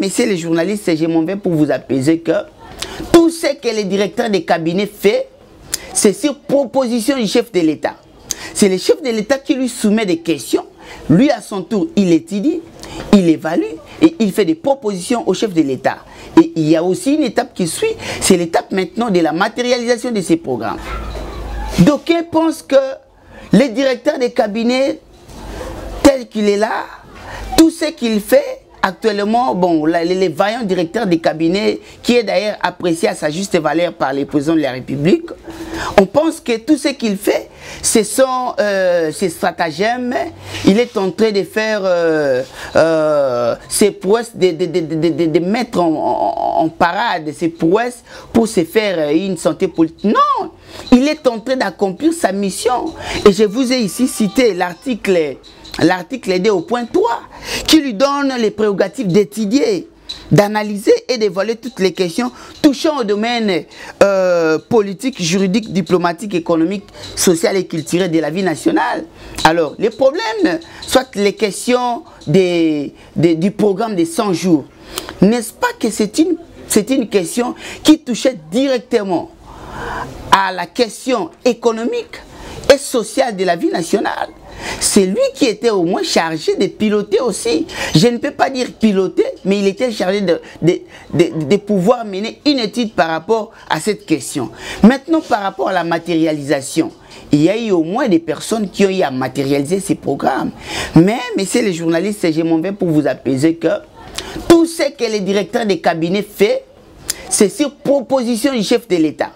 messieurs les journalistes, je m'en vais pour vous apaiser que tout ce que le directeur des cabinets fait, c'est sur proposition du chef de l'État. C'est le chef de l'État qui lui soumet des questions. Lui, à son tour, il étudie, il évalue et il fait des propositions au chef de l'État. Et il y a aussi une étape qui suit, c'est l'étape maintenant de la matérialisation de ces programmes. D'aucuns pensent que le directeur des cabinets, tel qu'il est là, tout ce qu'il fait actuellement, bon, les vaillants directeurs des cabinets, qui est d'ailleurs apprécié à sa juste valeur par les présidents de la République, on pense que tout ce qu'il fait, ce sont ses stratagèmes. Il est en train de faire ses prouesses, de mettre en parade ses prouesses pour se faire une santé politique. Non, il est en train d'accomplir sa mission. Et je vous ai ici cité l'article 2 au point 3, qui lui donne les prérogatives d'étudier, d'analyser et d'évaluer toutes les questions touchant au domaine politique, juridique, diplomatique, économique, social et culturel de la vie nationale. Alors, les problèmes, soit les questions du programme des 100 jours, n'est-ce pas que c'est une question qui touchait directement à la question économique et sociale de la vie nationale? C'est lui qui était au moins chargé de piloter aussi. Je ne peux pas dire piloter, mais il était chargé de pouvoir mener une étude par rapport à cette question. Maintenant, par rapport à la matérialisation, il y a eu au moins des personnes qui ont eu à matérialiser ces programmes. Mais, messieurs les journalistes, je m'en vais pour vous apaiser que tout ce que le directeur des cabinets fait, c'est sur proposition du chef de l'État.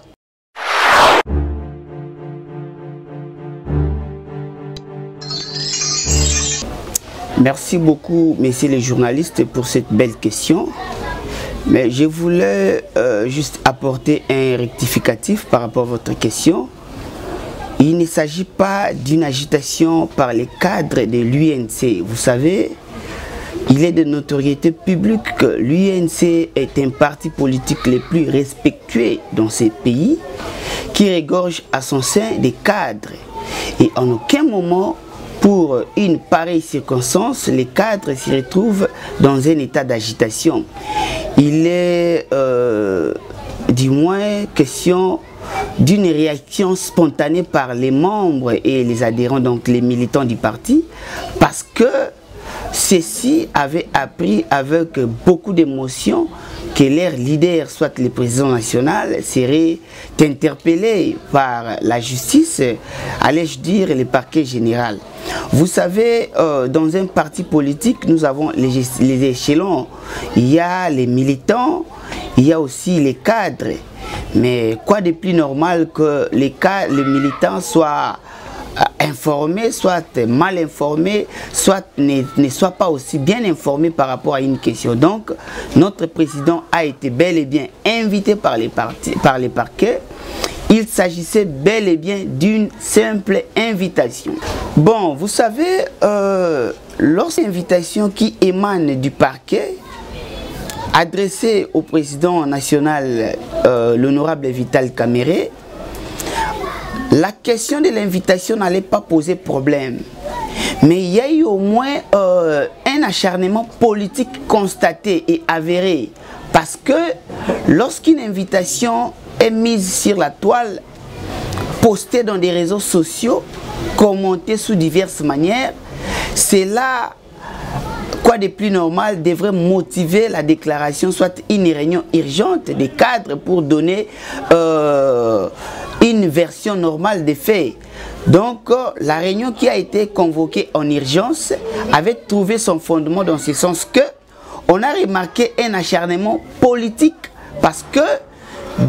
Merci beaucoup, messieurs les journalistes, pour cette belle question. Mais je voulais juste apporter un rectificatif par rapport à votre question. Il ne s'agit pas d'une agitation par les cadres de l'UNC. Vous savez, il est de notoriété publique que l'UNC est un parti politique le plus respectué dans ces pays, qui regorge à son sein des cadres. Et en aucun moment, pour une pareille circonstance, les cadres s'y retrouvent dans un état d'agitation. Il est du moins question d'une réaction spontanée par les membres et les adhérents, donc les militants du parti, parce que ceux-ci avaient appris avec beaucoup d'émotion que leur leader, soit le président national, serait interpellé par la justice, allais-je dire le parquet général. Vous savez, dans un parti politique, nous avons les échelons. Il y a les militants, il y a aussi les cadres. Mais quoi de plus normal que les militants soient informés, soit mal informés, soit ne soient pas aussi bien informés par rapport à une question. Donc, notre président a été bel et bien invité par les parquets. Il s'agissait bel et bien d'une simple invitation. Bon, vous savez, lorsqu'une invitation qui émane du parquet, adressée au président national, l'honorable Vital Kamerhe, la question de l'invitation n'allait pas poser problème. Mais il y a eu au moins un acharnement politique constaté et avéré. Parce que lorsqu'une invitation est mise sur la toile, postée dans des réseaux sociaux, commentée sous diverses manières, c'est là, quoi de plus normal, devrait motiver la déclaration, soit une réunion urgente des cadres pour donner une version normale des faits. Donc, la réunion qui a été convoquée en urgence avait trouvé son fondement dans ce sens que on a remarqué un acharnement politique parce que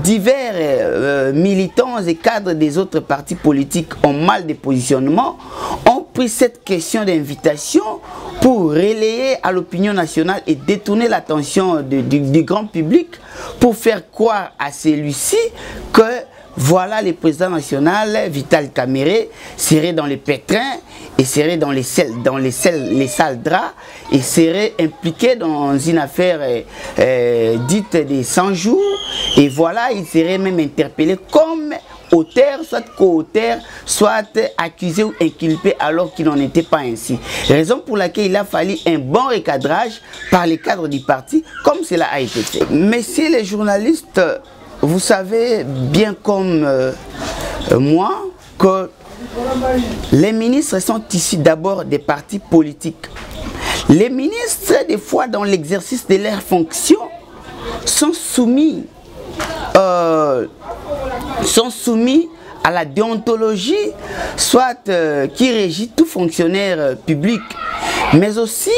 divers militants et cadres des autres partis politiques ont mal de positionnement, ont pris cette question d'invitation pour relayer à l'opinion nationale et détourner l'attention du grand public pour faire croire à celui-ci que voilà, le président national, Vital Kamerhe, serait dans les pétrins et serait dans les sales draps et serait impliqué dans une affaire dite des 100 jours. Et voilà, il serait même interpellé comme auteur, soit co-auteur, soit accusé ou inculpé alors qu'il n'en était pas ainsi. Raison pour laquelle il a fallu un bon recadrage par les cadres du parti, comme cela a été fait. Messieurs les journalistes, vous savez bien comme moi que les ministres sont issus d'abord des partis politiques. Les ministres, des fois, dans l'exercice de leurs fonctions, sont soumis à la déontologie, soit qui régit tout fonctionnaire public. Mais aussi,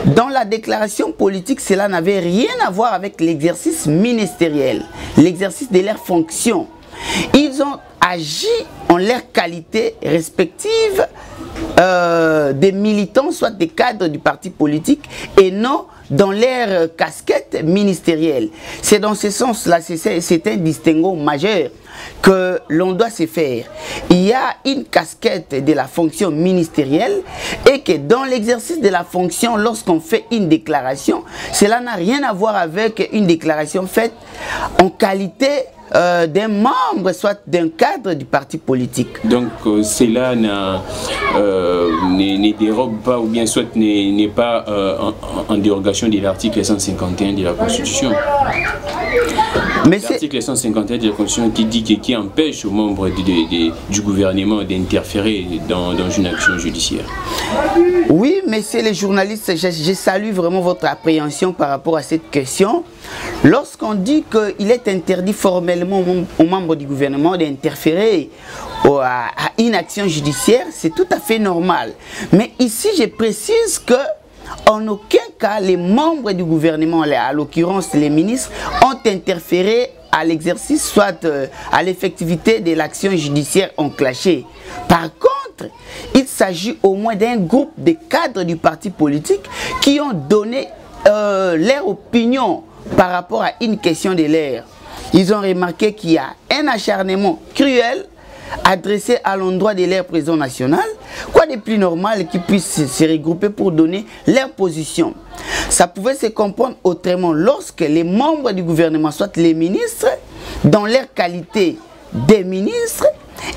dans la déclaration politique, cela n'avait rien à voir avec l'exercice ministériel, l'exercice de leurs fonctions. Ils ont agi en leur qualité respective des militants, soit des cadres du parti politique, et non dans leur casquette ministérielle. C'est dans ce sens-là, c'est un distinguo majeur que l'on doit se faire. Il y a une casquette de la fonction ministérielle et que dans l'exercice de la fonction, lorsqu'on fait une déclaration, cela n'a rien à voir avec une déclaration faite en qualité d'un membre, soit d'un cadre du parti politique. Donc cela ne dérobe pas, ou bien soit n'est pas en dérogation de l'article 151 de la Constitution. L'article 151 de la Constitution qui dit qui empêche aux membres du gouvernement d'interférer dans une action judiciaire. Oui, messieurs les journalistes, je salue vraiment votre appréhension par rapport à cette question. Lorsqu'on dit qu'il est interdit formellement aux membres du gouvernement d'interférer à une action judiciaire, c'est tout à fait normal. Mais ici, je précise que en aucun cas, les membres du gouvernement, à l'occurrence les ministres, ont interféré à l'exercice, soit à l'effectivité de l'action judiciaire enclenchée. Par contre, il s'agit au moins d'un groupe de cadres du parti politique qui ont donné leur opinion par rapport à une question de l'air. Ils ont remarqué qu'il y a un acharnement cruel adressé à l'endroit de leur président national. Quoi de plus normal qu'ils puissent se regrouper pour donner leur position. Ça pouvait se comprendre autrement lorsque les membres du gouvernement, soit les ministres, dans leur qualité des ministres,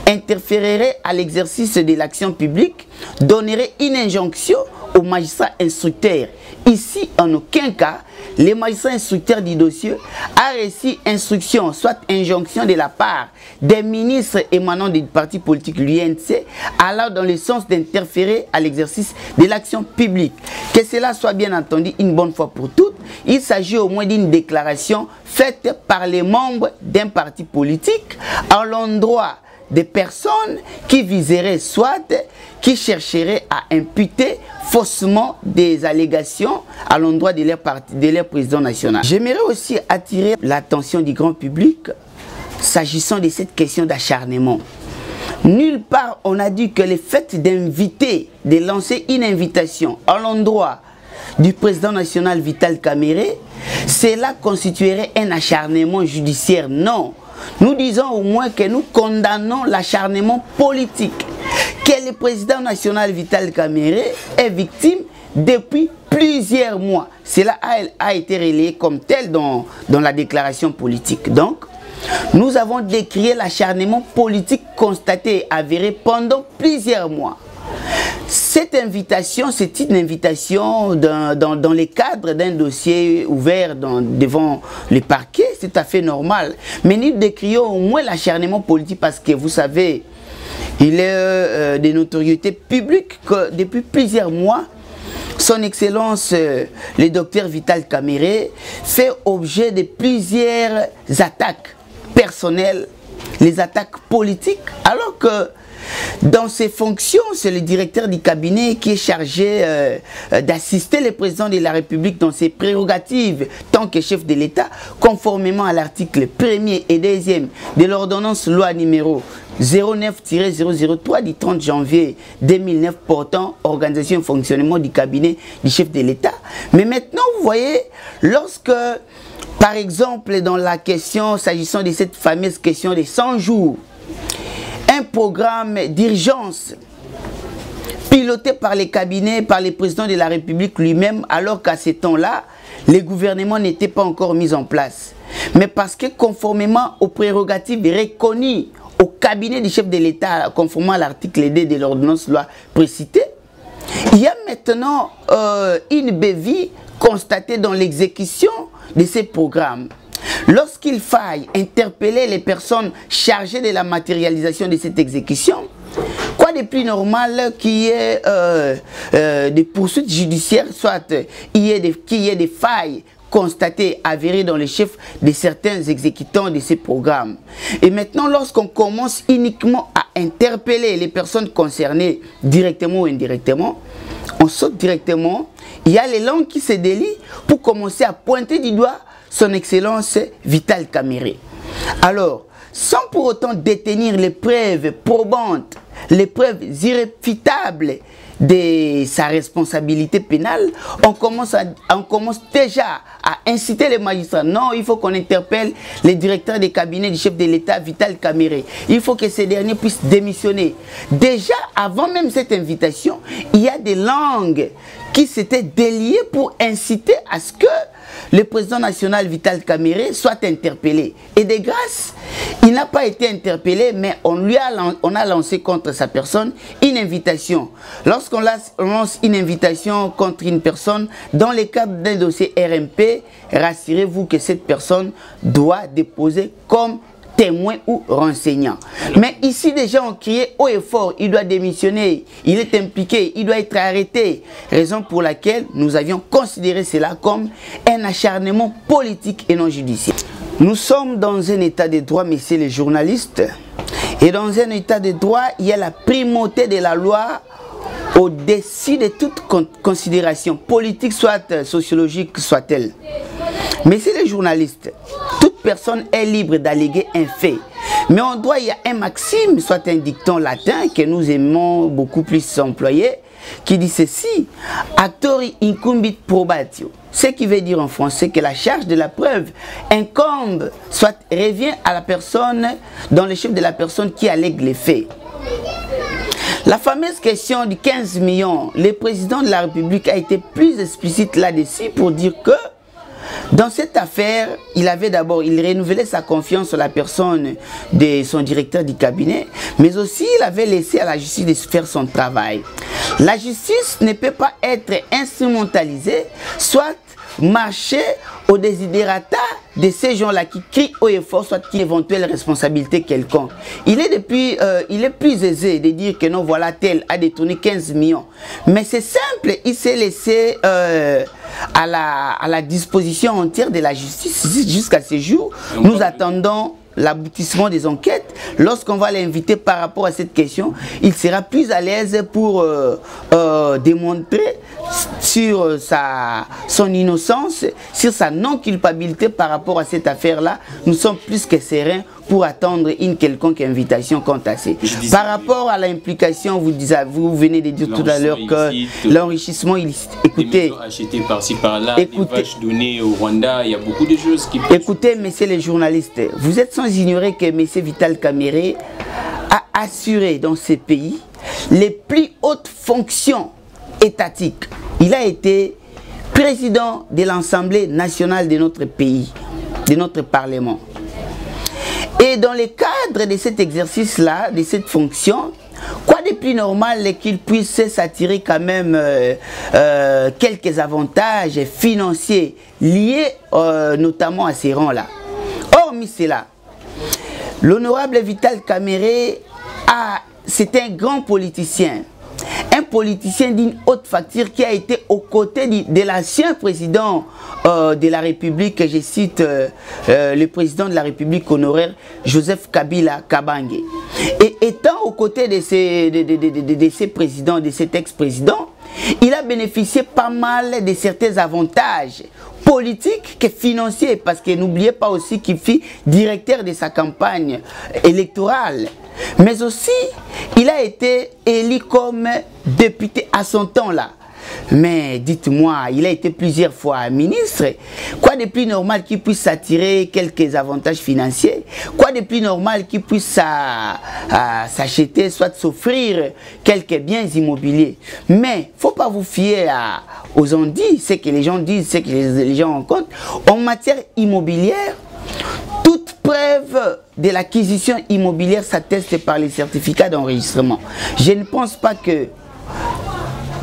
interféreraient à l'exercice de l'action publique, donneraient une injonction aux magistrats instructeurs. Ici, en aucun cas, les magistrats instructeurs du dossier a reçu instruction, soit injonction de la part des ministres émanant du parti politique l'UNC, allant dans le sens d'interférer à l'exercice de l'action publique. Que cela soit bien entendu une bonne fois pour toutes, il s'agit au moins d'une déclaration faite par les membres d'un parti politique à l'endroit des personnes qui viseraient, soit qui chercheraient à imputer faussement des allégations à l'endroit de leur président national. J'aimerais aussi attirer l'attention du grand public s'agissant de cette question d'acharnement. Nulle part on a dit que le fait d'inviter, de lancer une invitation à l'endroit du président national Vital Kamerhe, cela constituerait un acharnement judiciaire. Non. Nous disons au moins que nous condamnons l'acharnement politique, que le président national Vital Kamerhe est victime depuis plusieurs mois. Cela a été relayé comme tel dans la déclaration politique. Donc, nous avons décrié l'acharnement politique constaté et avéré pendant plusieurs mois. Cette invitation, c'est une invitation dans le cadre d'un dossier ouvert devant les parquets, c'est tout à fait normal. Mais nous décrions au moins l'acharnement politique parce que vous savez, il est de notoriété publique que depuis plusieurs mois, son Excellence, le docteur Vital Kamerhe, fait objet de plusieurs attaques personnelles, les attaques politiques, alors que dans ses fonctions, c'est le directeur du cabinet qui est chargé d'assister le président de la République dans ses prérogatives tant que chef de l'État, conformément à l'article 1er et 2e de l'ordonnance loi numéro 09-003 du 30 janvier 2009 portant organisation et fonctionnement du cabinet du chef de l'État. Mais maintenant, vous voyez, lorsque, par exemple, dans la question, s'agissant de cette fameuse question des 100 jours, un programme d'urgence piloté par les cabinets, par le président de la République lui-même, alors qu'à ce temps-là, les gouvernements n'étaient pas encore mis en place. Mais parce que conformément aux prérogatives reconnues au cabinet du chef de l'État, conformément à l'article D de l'ordonnance loi précitée, il y a maintenant une bévue constatée dans l'exécution de ces programmes. Lorsqu'il faille interpeller les personnes chargées de la matérialisation de cette exécution, quoi de plus normal qu'il y ait des poursuites judiciaires, soit qu'il y ait des failles constatées, avérées dans les chefs de certains exécutants de ces programmes. Et maintenant, lorsqu'on commence uniquement à interpeller les personnes concernées directement ou indirectement, on saute directement, il y a les langues qui se délient pour commencer à pointer du doigt son Excellence Vital Kamerhe. Alors, sans pour autant détenir les preuves probantes, les preuves irréfutables de sa responsabilité pénale, on commence déjà à inciter les magistrats. Non, il faut qu'on interpelle les directeurs des cabinets du chef de l'État, Vital Kamerhe. Il faut que ces derniers puissent démissionner. Déjà, avant même cette invitation, il y a des langues qui s'étaient déliées pour inciter à ce que le président national Vital Kamerhe soit interpellé. Et de grâce, il n'a pas été interpellé, mais on a lancé contre sa personne une invitation. Lorsqu'on lance une invitation contre une personne, dans le cadre d'un dossier RMP, rassurez-vous que cette personne doit déposer comme témoin ou renseignant. Mais ici, des gens ont crié haut et fort, il doit démissionner, il est impliqué, il doit être arrêté. Raison pour laquelle nous avions considéré cela comme un acharnement politique et non judiciaire. Nous sommes dans un état de droit, messieurs les journalistes, et dans un état de droit, il y a la primauté de la loi au-dessus de toute considération politique, soit sociologique, soit-elle. Messieurs les journalistes, toute personne est libre d'alléguer un fait. Mais en droit, il y a un maxime, soit un dicton latin que nous aimons beaucoup plus employer, qui dit ceci: actori incumbit probatio. Ce qui veut dire en français que la charge de la preuve incombe, soit revient à la personne, dans le chef de la personne qui allègue les faits. La fameuse question du 15 millions, le président de la République a été plus explicite là-dessus pour dire que dans cette affaire, il renouvelait sa confiance sur la personne de son directeur du cabinet, mais aussi il avait laissé à la justice de faire son travail. La justice ne peut pas être instrumentalisée, soit marcher au desiderata de ces gens-là qui crient haut et fort, soit qui éventuelle responsabilité quelconque. Il est plus aisé de dire que non, voilà, tel a détourné 15 millions. Mais c'est simple, il s'est laissé à la disposition entière de la justice jusqu'à ce jour. Nous attendons l'aboutissement des enquêtes. Lorsqu'on va l'inviter par rapport à cette question, il sera plus à l'aise pour démontrer sur son innocence, sur sa non-culpabilité par rapport à cette affaire-là. Nous sommes plus que sereins pour attendre une quelconque invitation quant à ça. Par rapport à l'implication, vous venez de dire tout à l'heure que l'enrichissement illicite. Écoutez, acheté par-ci par-là, des vaches données au Rwanda, il y a beaucoup de choses qui... Écoutez, messieurs les journalistes, vous êtes sans ignorer que M. Vital Kamerhe a assuré dans ce pays les plus hautes fonctions étatiques. Il a été président de l'Assemblée nationale de notre pays, de notre Parlement. Et dans le cadre de cet exercice-là, de cette fonction, quoi de plus normal qu'il puisse s'attirer quand même quelques avantages financiers liés notamment à ces rangs-là. Hormis cela, l'honorable Vital Kamerhe, c'est un grand politicien. Un politicien d'une haute facture qui a été aux côtés de l'ancien président de la République, je cite le président de la République honoraire Joseph Kabila Kabange. Et étant aux côtés de ces présidents, de cet ex-président, il a bénéficié pas mal de certains avantages politiques que financiers, parce que n'oubliez pas aussi qu'il fut directeur de sa campagne électorale. Mais aussi, il a été élu comme député à son temps-là. Mais dites-moi, il a été plusieurs fois ministre. Quoi de plus normal qu'il puisse s'attirer quelques avantages financiers? Quoi de plus normal qu'il puisse s'acheter, soit s'offrir quelques biens immobiliers? Mais il ne faut pas vous fier aux on-dit, ce que les gens disent, ce que les gens rencontrent. En matière immobilière, toute preuve de l'acquisition immobilière s'atteste par les certificats d'enregistrement. Je ne pense pas que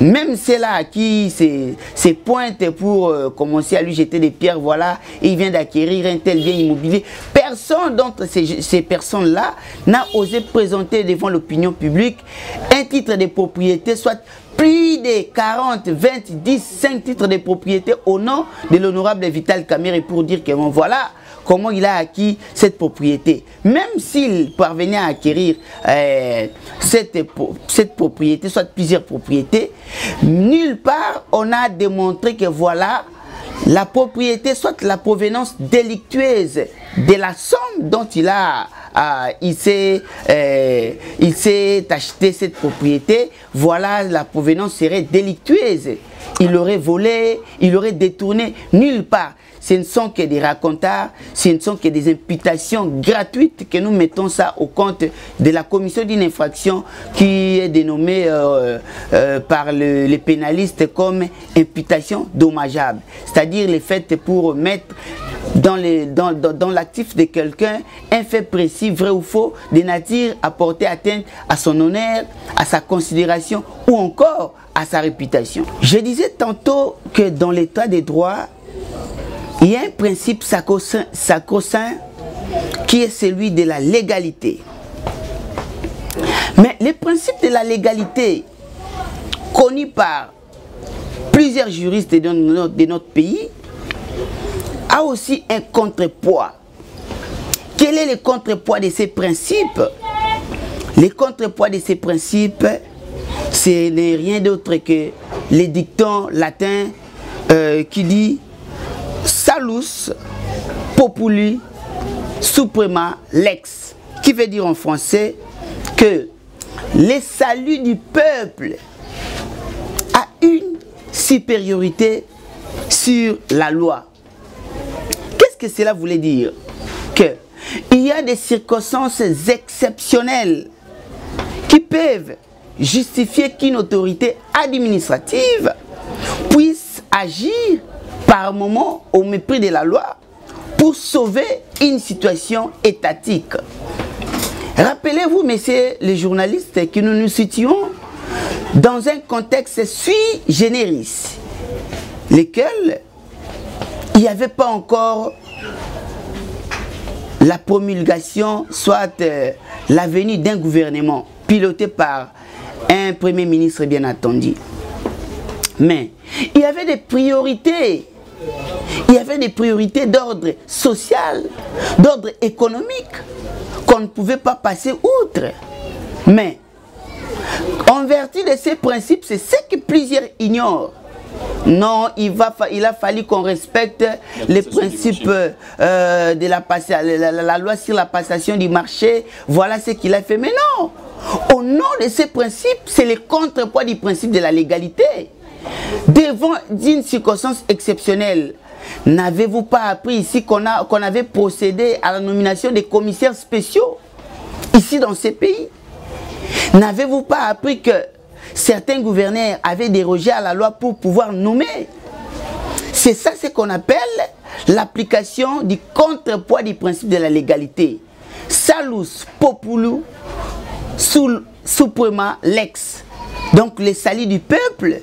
même ceux-là qui se pointent pour commencer à lui jeter des pierres, voilà, il vient d'acquérir un tel bien immobilier. Personne d'entre ces personnes-là n'a osé présenter devant l'opinion publique un titre de propriété, soit plus de 40, 20, 10, 5 titres de propriété au nom de l'honorable Vital Kamerhe pour dire que bon, voilà comment il a acquis cette propriété. Même s'il parvenait à acquérir cette propriété, soit plusieurs propriétés, nulle part on a démontré que voilà la propriété, soit la provenance délictueuse de la somme dont il s'est acheté cette propriété. Voilà, la provenance serait délictueuse. Il aurait volé, il aurait détourné, nulle part. Ce ne sont que des racontars, ce ne sont que des imputations gratuites que nous mettons ça au compte de la commission d'une infraction qui est dénommée par les pénalistes comme imputation dommageable. C'est-à-dire les faits pour mettre dans l'actif de quelqu'un un fait précis, vrai ou faux, de nature à porter atteinte à son honneur, à sa considération ou encore à sa réputation. Je disais tantôt que dans l'état des droits, il y a un principe sacro-saint qui est celui de la légalité. Mais le principe de la légalité, connu par plusieurs juristes de notre pays, a aussi un contrepoids. Quel est le contrepoids de ces principes? Le contrepoids de ces principes, ce n'est rien d'autre que les dictons latins qui dit Salus populi suprema lex, qui veut dire en français que le salut du peuple a une supériorité sur la loi. Qu'est-ce que cela voulait dire? Que il y a des circonstances exceptionnelles qui peuvent justifier qu'une autorité administrative puisse agir par moment au mépris de la loi pour sauver une situation étatique. Rappelez-vous, messieurs les journalistes, que nous nous situons dans un contexte sui generis, lequel il n'y avait pas encore la promulgation, soit la venue d'un gouvernement piloté par un premier ministre bien entendu. Mais il y avait des priorités. Il y avait des priorités d'ordre social, d'ordre économique, qu'on ne pouvait pas passer outre. Mais, en vertu de ces principes, c'est ce que plusieurs ignorent. Non, il a fallu qu'on respecte les principes de la loi sur la passation du marché. Voilà ce qu'il a fait. Mais non, au nom de ces principes, c'est le contrepoids du principe de la légalité. Devant une circonstance exceptionnelle, n'avez-vous pas appris ici qu'on avait procédé à la nomination des commissaires spéciaux ici dans ces pays? N'avez-vous pas appris que certains gouverneurs avaient dérogé à la loi pour pouvoir nommer? C'est ça ce qu'on appelle l'application du contrepoids du principe de la légalité. Salus populi suprema lex. Donc le salut du peuple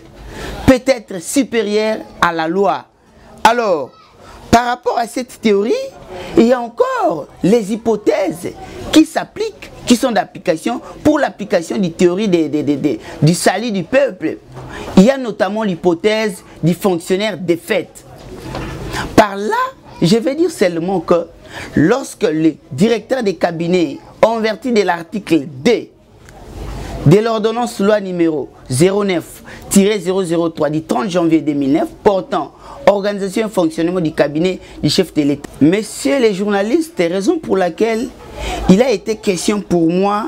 peut être supérieur à la loi. Alors, par rapport à cette théorie, il y a encore les hypothèses qui s'appliquent, qui sont d'application pour l'application du théorie du salut du peuple. Il y a notamment l'hypothèse du fonctionnaire défaite. Par là, je vais dire seulement que lorsque le directeur des cabinets, en vertu de l'article 2 de l'ordonnance loi numéro 09-003 du 30 janvier 2009 portant organisation et fonctionnement du cabinet du chef de l'État. Messieurs les journalistes, raison pour laquelle il a été question pour moi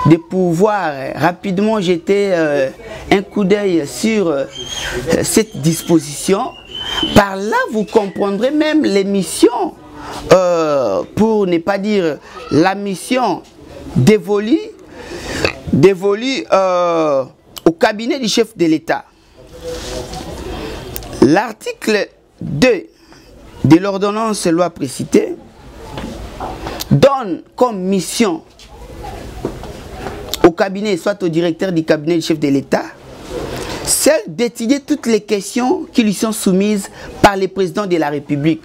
de pouvoir rapidement jeter un coup d'œil sur cette disposition. Par là, vous comprendrez même les missions, pour ne pas dire la mission dévolue au cabinet du chef de l'État. L'article 2 de l'ordonnance loi précitée donne comme mission au cabinet, soit au directeur du cabinet du chef de l'État, celle d'étudier toutes les questions qui lui sont soumises par le président de la République.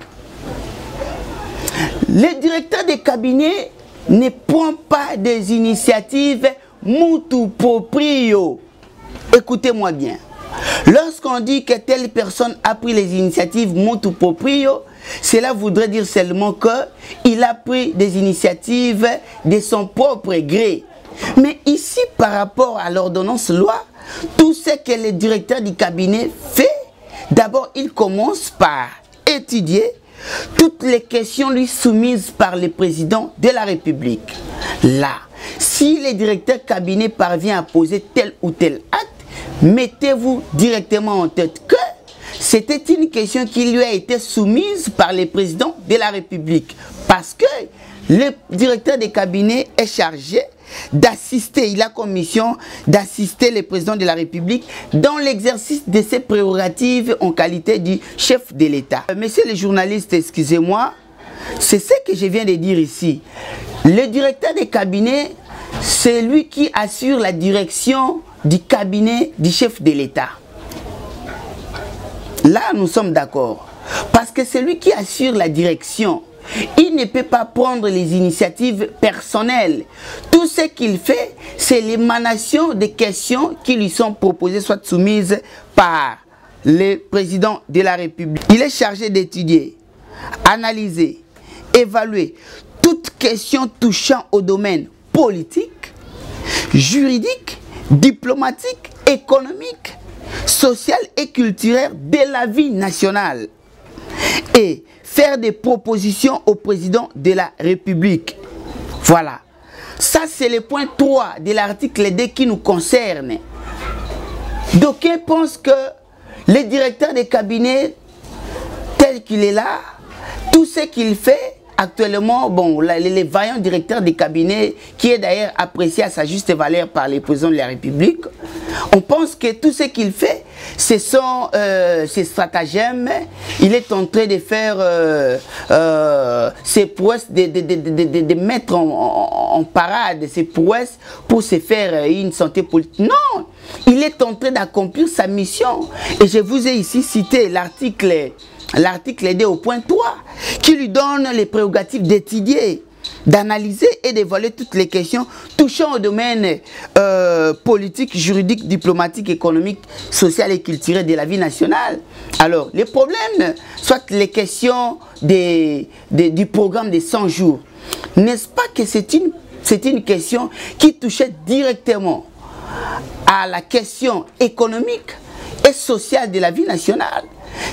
Le directeur des cabinets ne prend pas des initiatives mutu proprio. Écoutez-moi bien. Lorsqu'on dit que telle personne a pris les initiatives mutu proprio, cela voudrait dire seulement qu'il a pris des initiatives de son propre gré. Mais ici, par rapport à l'ordonnance loi, tout ce que le directeur du cabinet fait, d'abord il commence par étudier toutes les questions lui soumises par le président de la République. Là, si le directeur cabinet parvient à poser tel ou tel acte, mettez-vous directement en tête que c'était une question qui lui a été soumise par le président de la République. Parce que le directeur des cabinets est chargé d'assister, il a comme mission d'assister le président de la République dans l'exercice de ses prérogatives en qualité du chef de l'État. Messieurs les journalistes, excusez-moi, c'est ce que je viens de dire ici. Le directeur des cabinets, c'est lui qui assure la direction du cabinet du chef de l'État. Là, nous sommes d'accord. Parce que c'est lui qui assure la direction. Il ne peut pas prendre les initiatives personnelles. Tout ce qu'il fait, c'est l'émanation des questions qui lui sont proposées, soit soumises par le président de la République. Il est chargé d'étudier, analyser, évaluer toute question touchant au domaine politique, juridique, diplomatique, économique, social et culturel de la vie nationale. Et faire des propositions au président de la République. Voilà. Ça, c'est le point 3 de l'article 2 qui nous concerne. D'aucuns pensent que le directeur des cabinets, tel qu'il est là, tout ce qu'il fait actuellement, bon, les vaillants directeurs des cabinets, qui est d'ailleurs apprécié à sa juste valeur par les présidents de la République, on pense que tout ce qu'il fait, ce sont ses stratagèmes. Il est en train de faire ses prouesses, de mettre en parade ses prouesses pour se faire une santé politique. Non, il est en train d'accomplir sa mission. Et je vous ai ici cité l'article 2 au point 3, qui lui donne les prérogatives d'étudier, d'analyser et d'évaluer toutes les questions touchant au domaine politique, juridique, diplomatique, économique, social et culturel de la vie nationale. Alors, les problèmes, soit les questions du programme des 100 jours, n'est-ce pas que c'est une question qui touchait directement à la question économique et sociale de la vie nationale?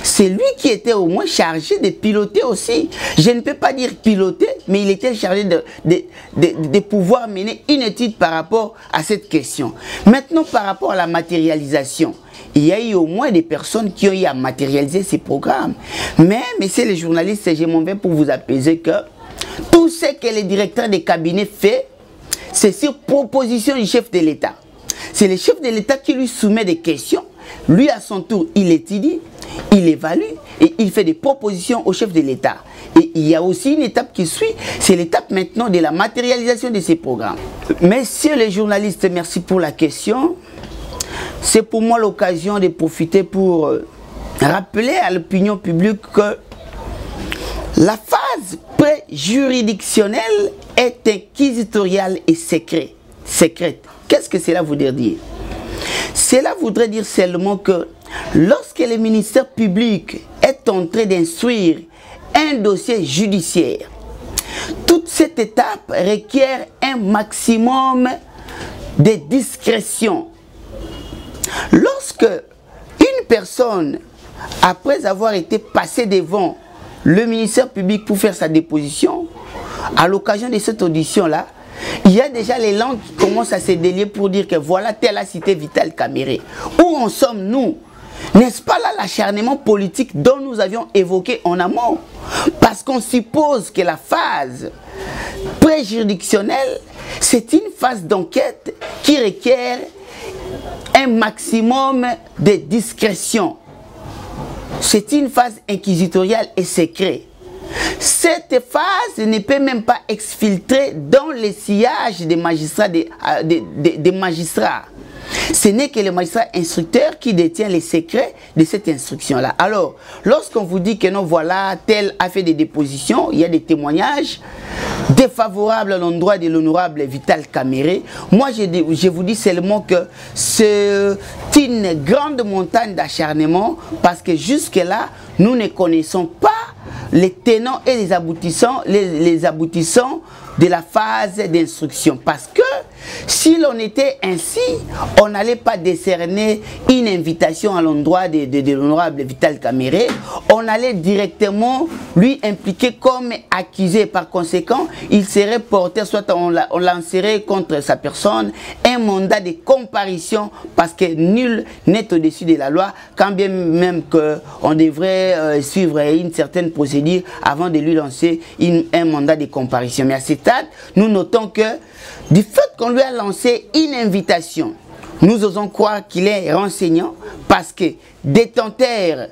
C'est lui qui était au moins chargé de piloter aussi. Je ne peux pas dire piloter, mais il était chargé de pouvoir mener une étude par rapport à cette question. Maintenant, par rapport à la matérialisation, il y a eu au moins des personnes qui ont eu à matérialiser ces programmes. Mais, messieurs les journalistes, je m'en vais pour vous apaiser que tout ce que le directeur des cabinets fait, c'est sur proposition du chef de l'État. C'est le chef de l'État qui lui soumet des questions. Lui, à son tour, il étudie, il évalue et il fait des propositions au chef de l'État. Et il y a aussi une étape qui suit, c'est l'étape maintenant de la matérialisation de ces programmes. Messieurs les journalistes, merci pour la question. C'est pour moi l'occasion de profiter pour rappeler à l'opinion publique que la phase pré-juridictionnelle est inquisitoriale et secrète. Qu'est-ce que cela voudrait dire? Cela voudrait dire seulement que lorsque le ministère public est en train d'instruire un dossier judiciaire, toute cette étape requiert un maximum de discrétion. Lorsque une personne, après avoir été passée devant le ministère public pour faire sa déposition, à l'occasion de cette audition-là, il y a déjà les langues qui commencent à se délier pour dire que voilà, telle a cité Vital Kamerhe. Où en sommes-nous? N'est-ce pas là l'acharnement politique dont nous avions évoqué en amont? Parce qu'on suppose que la phase pré-juridictionnelle, c'est une phase d'enquête qui requiert un maximum de discrétion. C'est une phase inquisitoriale et secrète. Cette phase ne peut même pas exfiltrer dans le sillage des magistrats. Des magistrats. Ce n'est que le magistrat instructeur qui détient les secrets de cette instruction-là. Alors, lorsqu'on vous dit que non, voilà, tel a fait des dépositions, il y a des témoignages défavorables à l'endroit de l'honorable Vital Kamerhe, moi je vous dis seulement que c'est une grande montagne d'acharnement parce que jusque-là, nous ne connaissons pas les tenants et les aboutissants de la phase d'instruction. Parce que si l'on était ainsi, on n'allait pas décerner une invitation à l'endroit de l'honorable Vital Kamerhe, on allait directement lui impliquer comme accusé. Par conséquent, il serait porté, soit on lancerait contre sa personne un mandat de comparution parce que nul n'est au-dessus de la loi, quand bien même qu'on devrait suivre une certaine procédure avant de lui lancer un mandat de comparution. Mais à ce stade, nous notons que du fait qu'on lui a lancé une invitation, nous osons croire qu'il est renseignant parce que détenteur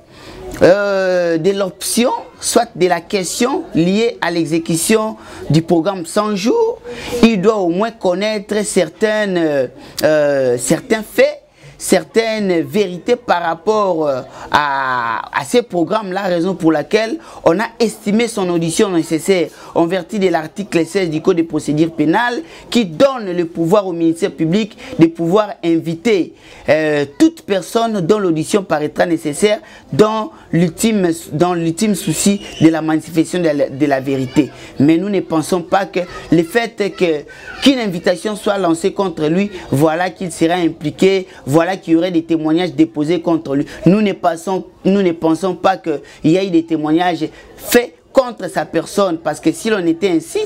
de l'option, soit de la question liée à l'exécution du programme 100 jours, il doit au moins connaître certains faits, certaines vérités par rapport à ces programmes-là, raison pour laquelle on a estimé son audition nécessaire en vertu de l'article 16 du Code de procédure pénale qui donne le pouvoir au ministère public de pouvoir inviter toute personne dont l'audition paraîtra nécessaire dans l'ultime souci de la manifestation de la vérité. Mais nous ne pensons pas que le fait qu'une invitation soit lancée contre lui, voilà qu'il sera impliqué, voilà qu'il y aurait des témoignages déposés contre lui. Nous ne pensons pas qu'il y ait des témoignages faits contre sa personne, parce que si l'on était ainsi,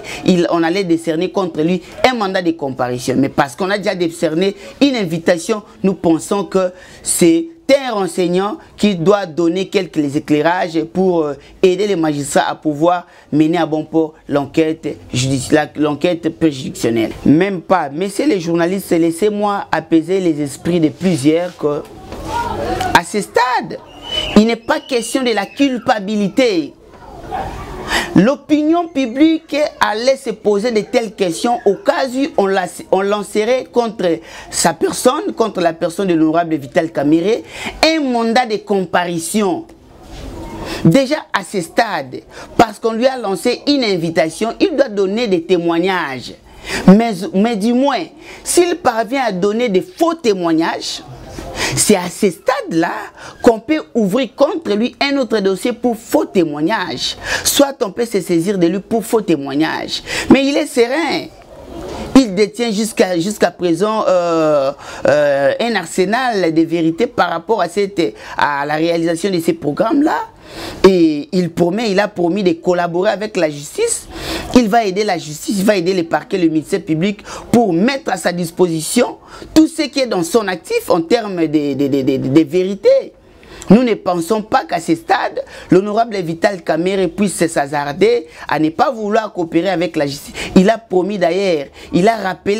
on allait décerner contre lui un mandat de comparution. Mais parce qu'on a déjà décerné une invitation, nous pensons que c'est un renseignant qui doit donner quelques éclairages pour aider les magistrats à pouvoir mener à bon port l'enquête préjudictionnelle. Même pas. Messieurs les journalistes, laissez-moi apaiser les esprits de plusieurs que, à ce stade, il n'est pas question de la culpabilité. L'opinion publique allait se poser de telles questions au cas où on lancerait contre sa personne, contre la personne de l'honorable Vital Kamerhe, un mandat de comparution. Déjà à ce stade, parce qu'on lui a lancé une invitation, il doit donner des témoignages. Mais du moins, s'il parvient à donner des faux témoignages, c'est à ce stade-là qu'on peut ouvrir contre lui un autre dossier pour faux témoignage. Soit on peut se saisir de lui pour faux témoignage. Mais il est serein. Il détient jusqu'à présent un arsenal de vérité par rapport à la réalisation de ces programmes-là. Et il a promis de collaborer avec la justice. Il va aider la justice, il va aider les parquets, le ministère public pour mettre à sa disposition tout ce qui est dans son actif en termes de vérité. Nous ne pensons pas qu'à ce stade, l'honorable Vital Kamerhe puisse s'hasarder à ne pas vouloir coopérer avec la justice. Il a promis d'ailleurs, il a rappelé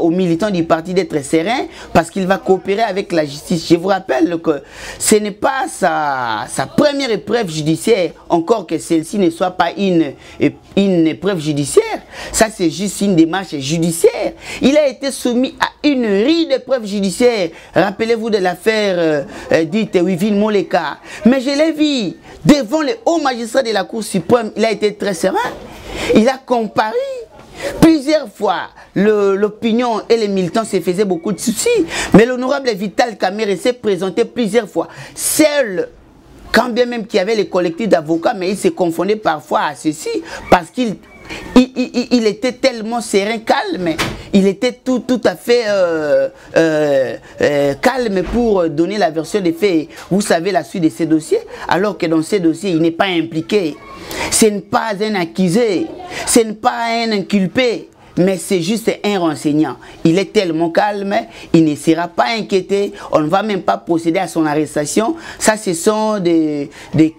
aux militants du parti d'être serein parce qu'il va coopérer avec la justice. Je vous rappelle que ce n'est pas sa première épreuve judiciaire, encore que celle-ci ne soit pas une épreuve judiciaire. Ça, c'est juste une démarche judiciaire. Il a été soumis à une ride d'épreuves judiciaires. Rappelez-vous de l'affaire dite Wivine Moleka. Mais je l'ai vu devant les hauts magistrats de la Cour suprême. Il a été très serein. Il a comparé. Plusieurs fois, l'opinion et les militants se faisaient beaucoup de soucis. Mais l'honorable Vital Kamerhe s'est présenté plusieurs fois. Seul, quand bien même qu'il y avait les collectifs d'avocats, mais il se confondait parfois à ceci parce qu'il était tellement serein, calme. Il était tout à fait calme pour donner la version des faits. Vous savez la suite de ces dossiers, alors que dans ces dossiers, il n'est pas impliqué. Ce n'est pas un accusé, ce n'est pas un inculpé, mais c'est juste un renseignant. Il est tellement calme, il ne sera pas inquiété, on ne va même pas procéder à son arrestation. Ça, ce sont des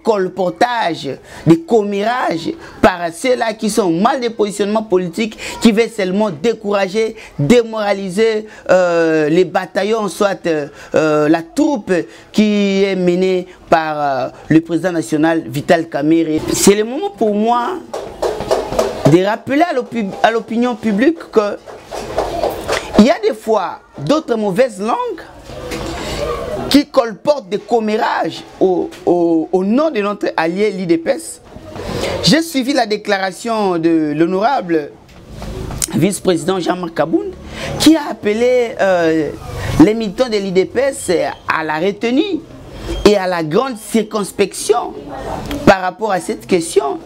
colportages, des commérages par ceux-là qui sont mal de positionnement politique, qui veulent seulement décourager, démoraliser les bataillons, soit la troupe qui est menée par le président national Vital Kamerhe. C'est le moment pour moi de rappeler à l'opinion publique qu'il y a des fois d'autres mauvaises langues qui colportent des commérages au nom de notre allié l'IDPS. J'ai suivi la déclaration de l'honorable vice-président Jean-Marc Kabound qui a appelé les militants de l'IDPS à la retenue et à la grande circonspection par rapport à cette question.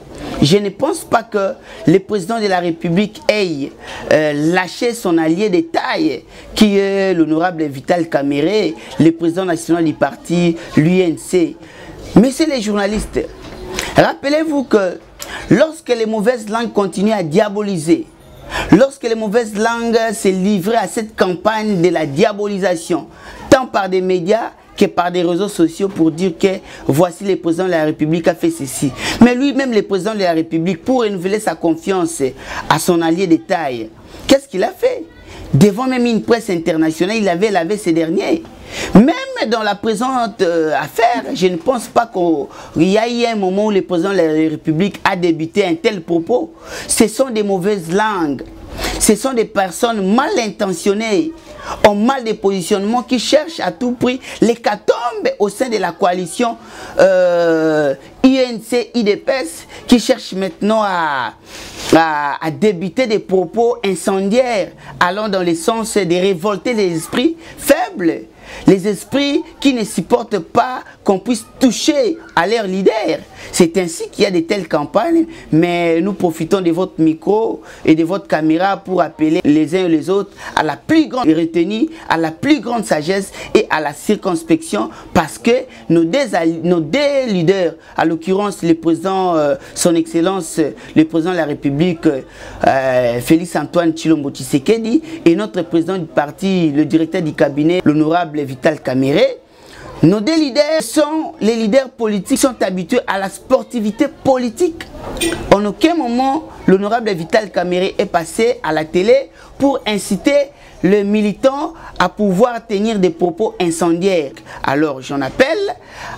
Je ne pense pas que le président de la République ait lâché son allié de taille, qui est l'honorable Vital Kamerhe, le président national du parti, l'UNC. Messieurs les journalistes, rappelez-vous que lorsque les mauvaises langues continuent à diaboliser, lorsque les mauvaises langues se livraient à cette campagne de la diabolisation, tant par des médias que par des réseaux sociaux pour dire que voici le président de la République a fait ceci. Mais lui-même, le président de la République, pour renouveler sa confiance à son allié de taille, qu'est-ce qu'il a fait? Devant même une presse internationale, il avait lavé ces derniers. Même dans la présente affaire, je ne pense pas qu'il y a eu un moment où le président de la République a débuté un tel propos. Ce sont des mauvaises langues. Ce sont des personnes mal intentionnées, en mal de positionnement, qui cherchent à tout prix l'hécatombe au sein de la coalition INC-IDPS, qui cherchent maintenant à débiter des propos incendiaires allant dans le sens de révolter les esprits faibles, les esprits qui ne supportent pas qu'on puisse toucher à leur leader. C'est ainsi qu'il y a de telles campagnes, mais nous profitons de votre micro et de votre caméra pour appeler les uns et les autres à la plus grande retenue, à la plus grande sagesse et à la circonspection, parce que nos deux leaders, à l'occurrence le président, son excellence, le président de la République, Félix Antoine Tshilombo Tshisekedi, et notre président du parti, le directeur du cabinet, l'honorable Vital Kamerhe, nos deux leaders sont les leaders politiques, sont habitués à la sportivité politique. En aucun moment, l'honorable Vital Kamerhe est passé à la télé pour inciter le militant à pouvoir tenir des propos incendiaires. Alors j'en appelle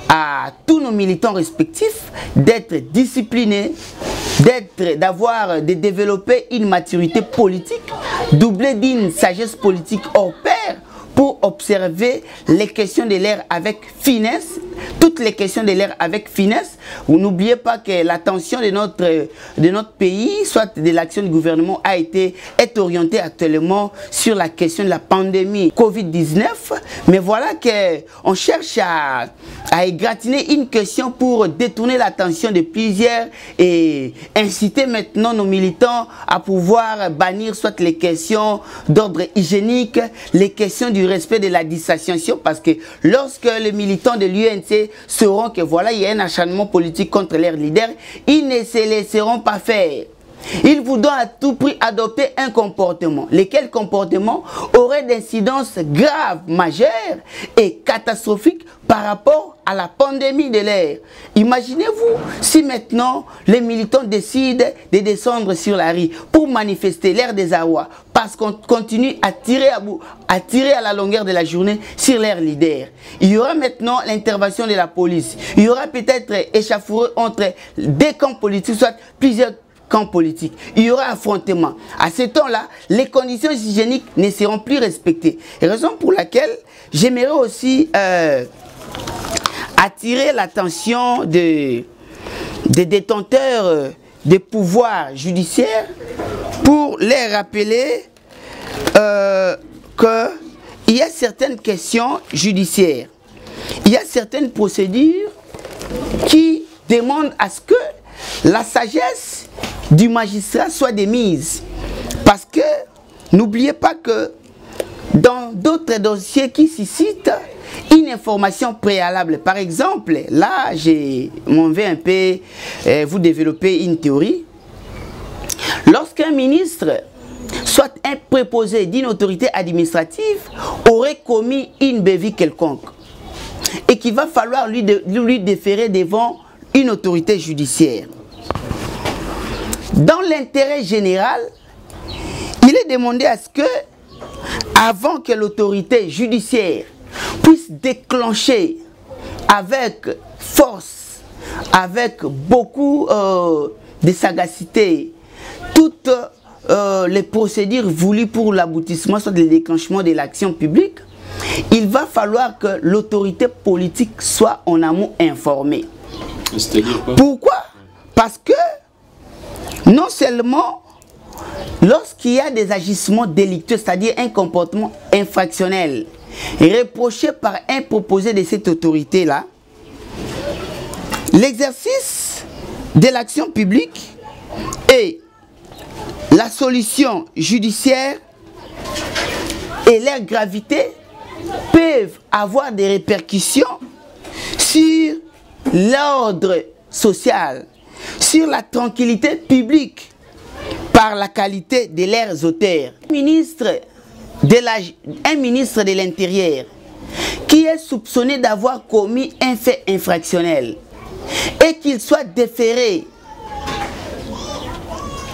à tous nos militants respectifs d'être disciplinés, de développer une maturité politique, doublée d'une sagesse politique hors pair, pour observer les questions de l'air avec finesse, toutes les questions de l'air avec finesse. Vous n'oubliez pas que l'attention de notre pays, soit de l'action du gouvernement, est orientée actuellement sur la question de la pandémie Covid-19. Mais voilà qu'on cherche à égratigner une question pour détourner l'attention de plusieurs et inciter maintenant nos militants à pouvoir bannir soit les questions d'ordre hygiénique, les questions du respect de la distanciation, parce que lorsque les militants de l'UNC sauront que voilà, il y a un acharnement politique contre leurs leaders, ils ne se laisseront pas faire. Ils voudront à tout prix adopter un comportement. Lequel comportement aurait d'incidence grave, majeure et catastrophique par rapport à la pandémie de l'air. Imaginez-vous si maintenant les militants décident de descendre sur la rue pour manifester leur désarroi parce qu'on continue à tirer à la longueur de la journée sur leurs leaders. Il y aura maintenant l'intervention de la police. Il y aura peut-être échauffourée entre des camps politiques, soit plusieurs camp politique. Il y aura affrontement. À ce temps-là, les conditions hygiéniques ne seront plus respectées. Raison pour laquelle j'aimerais aussi attirer l'attention des détenteurs des pouvoirs judiciaires pour les rappeler qu'il y a certaines questions judiciaires. Il y a certaines procédures qui demandent à ce que la sagesse du magistrat soit démise. Parce que n'oubliez pas que dans d'autres dossiers qui suscitent une information préalable, par exemple, là je m'en vais un peu vous développer une théorie. Lorsqu'un ministre soit un préposé d'une autorité administrative aurait commis une bévue quelconque et qu'il va falloir lui déférer devant une autorité judiciaire. Dans l'intérêt général, il est demandé à ce que, avant que l'autorité judiciaire puisse déclencher avec force, avec beaucoup de sagacité, toutes les procédures voulues pour l'aboutissement, soit le déclenchement de l'action publique, il va falloir que l'autorité politique soit en amont informée. C'est-à-dire quoi? Pourquoi? Parce que non seulement lorsqu'il y a des agissements délictueux, c'est-à-dire un comportement infractionnel reproché par un proposé de cette autorité-là, l'exercice de l'action publique et la solution judiciaire et leur gravité peuvent avoir des répercussions sur l'ordre social, sur la tranquillité publique par la qualité de leurs auteurs. Un ministre de l'Intérieur qui est soupçonné d'avoir commis un fait infractionnel et qu'il soit déféré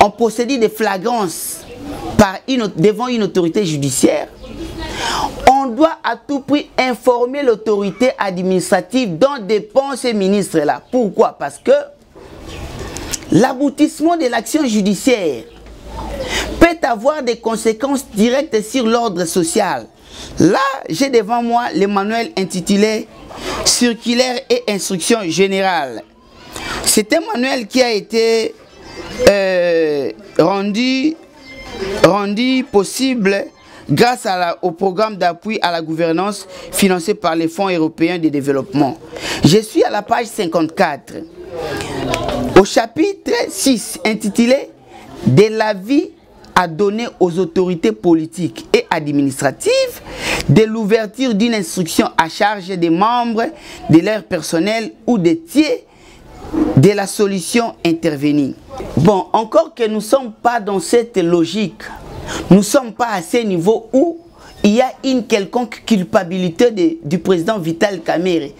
en procédure de flagrance devant une autorité judiciaire, on doit à tout prix informer l'autorité administrative dont dépend ce ministre-là. Pourquoi? Parce que l'aboutissement de l'action judiciaire peut avoir des conséquences directes sur l'ordre social. Là, j'ai devant moi le manuel intitulé « Circulaire et instructions générales ». C'est un manuel qui a été rendu possible grâce au programme d'appui à la gouvernance financé par les fonds européens de développement. Je suis à la page 54, au chapitre 6, intitulé « De l'avis à donner aux autorités politiques et administratives de l'ouverture d'une instruction à charge des membres de leur personnel ou des tiers de la solution intervenue. » Bon, encore que nous ne sommes pas dans cette logique, nous ne sommes pas à ce niveau où il y a une quelconque culpabilité du président Vital Kamerhe.